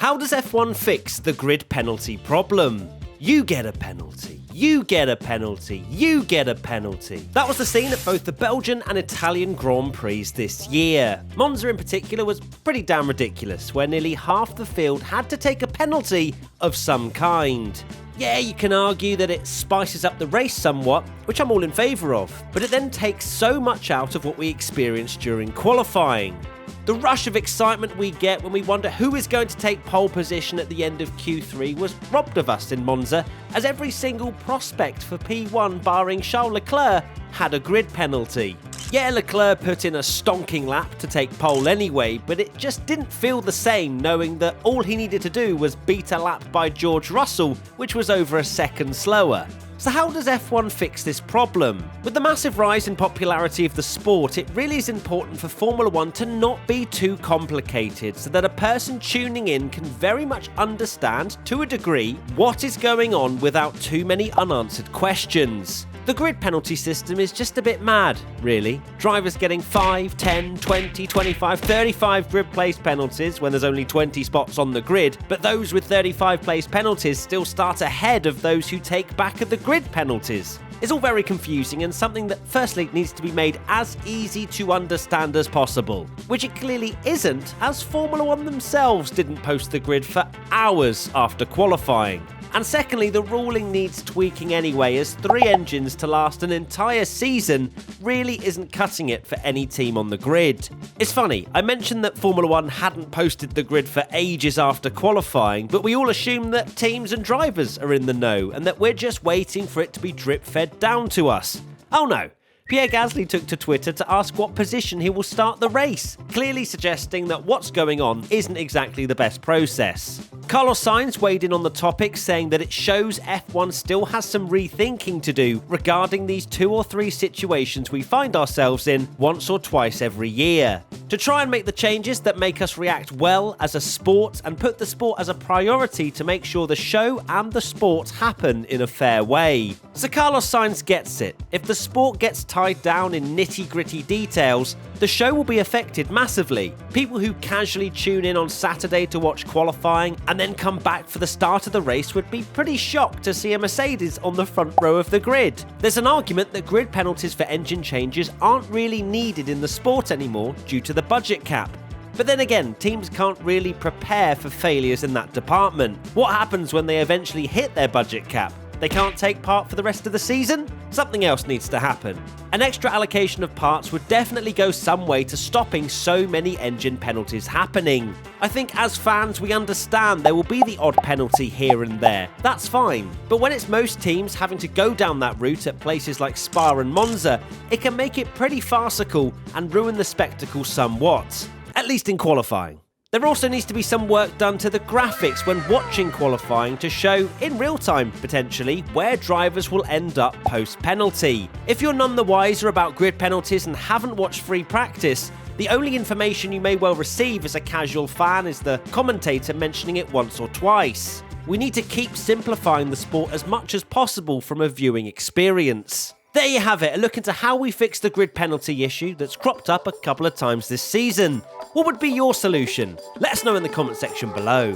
How does F1 fix the grid penalty problem? You get a penalty. You get a penalty. You get a penalty. That was the scene at both the Belgian and Italian Grand Prix this year. Monza in particular was pretty damn ridiculous, where nearly half the field had to take a penalty of some kind. Yeah, you can argue that it spices up the race somewhat, which I'm all in favour of, but it then takes so much out of what we experienced during qualifying. The rush of excitement we get when we wonder who is going to take pole position at the end of Q3 was robbed of us in Monza, as every single prospect for P1 barring Charles Leclerc had a grid penalty. Yeah, Leclerc put in a stonking lap to take pole anyway, but it just didn't feel the same knowing that all he needed to do was beat a lap by George Russell, which was over a second slower. So how does F1 fix this problem? With the massive rise in popularity of the sport, it really is important for Formula 1 to not be too complicated so that a person tuning in can very much understand, to a degree, what is going on without too many unanswered questions. The grid penalty system is just a bit mad, really. Drivers getting 5, 10, 20, 25, 35 grid place penalties when there's only 20 spots on the grid, but those with 35 place penalties still start ahead of those who take back of the grid penalties. It's all very confusing and something that firstly needs to be made as easy to understand as possible, which it clearly isn't, as Formula 1 themselves didn't post the grid for hours after qualifying. And secondly, the ruling needs tweaking anyway, as 3 engines to last an entire season really isn't cutting it for any team on the grid. It's funny, I mentioned that Formula 1 hadn't posted the grid for ages after qualifying, but we all assume that teams and drivers are in the know and that we're just waiting for it to be drip-fed down to us. Oh no. Pierre Gasly took to Twitter to ask what position he will start the race, clearly suggesting that what's going on isn't exactly the best process. Carlos Sainz weighed in on the topic, saying that it shows F1 still has some rethinking to do regarding these 2 or 3 situations we find ourselves in once or twice every year, to try and make the changes that make us react well as a sport and put the sport as a priority to make sure the show and the sport happen in a fair way. So Carlos Sainz gets it. If the sport gets tied down in nitty-gritty details, the show will be affected massively. People who casually tune in on Saturday to watch qualifying and then come back for the start of the race would be pretty shocked to see a Mercedes on the front row of the grid. There's an argument that grid penalties for engine changes aren't really needed in the sport anymore due to the budget cap. But then again, teams can't really prepare for failures in that department. What happens when they eventually hit their budget cap? They can't take part for the rest of the season? Something else needs to happen. An extra allocation of parts would definitely go some way to stopping so many engine penalties happening. I think as fans we understand there will be the odd penalty here and there. That's fine. But when it's most teams having to go down that route at places like Spa and Monza, it can make it pretty farcical and ruin the spectacle somewhat. At least in qualifying. There also needs to be some work done to the graphics when watching qualifying to show, in real time potentially, where drivers will end up post-penalty. If you're none the wiser about grid penalties and haven't watched free practice, the only information you may well receive as a casual fan is the commentator mentioning it once or twice. We need to keep simplifying the sport as much as possible from a viewing experience. There you have it, a look into how we fix the grid penalty issue that's cropped up a couple of times this season. What would be your solution? Let us know in the comment section below.